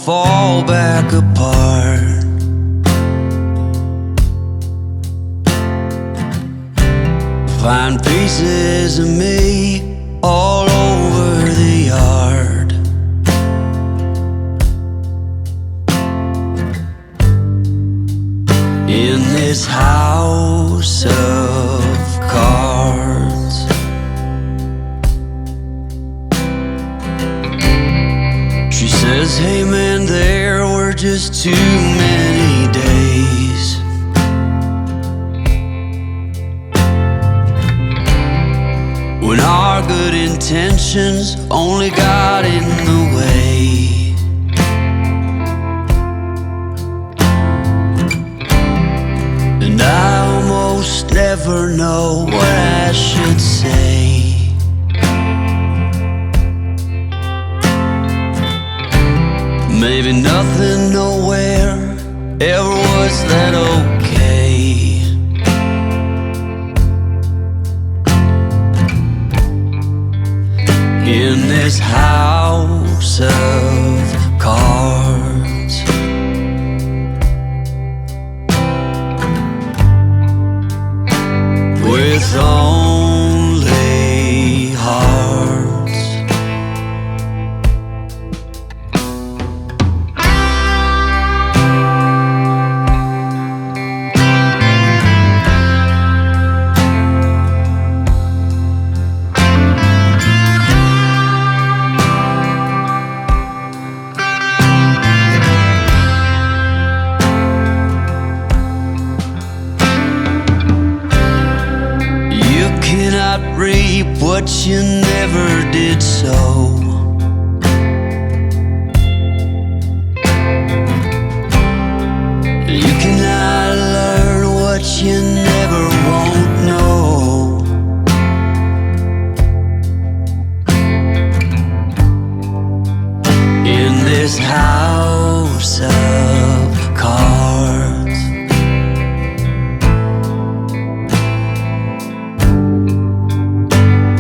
fall back apart. Find pieces of me all over the yard. In this house of cards, she says, hey man, there were just too many days. When our good intentions only got in the way. And I almost never know what I should say. Maybe nothing nowhere ever was that okay. In this house of cards, with only hearts. Cannot reap what you never did sow. You cannot learn what you never won't know. In this house of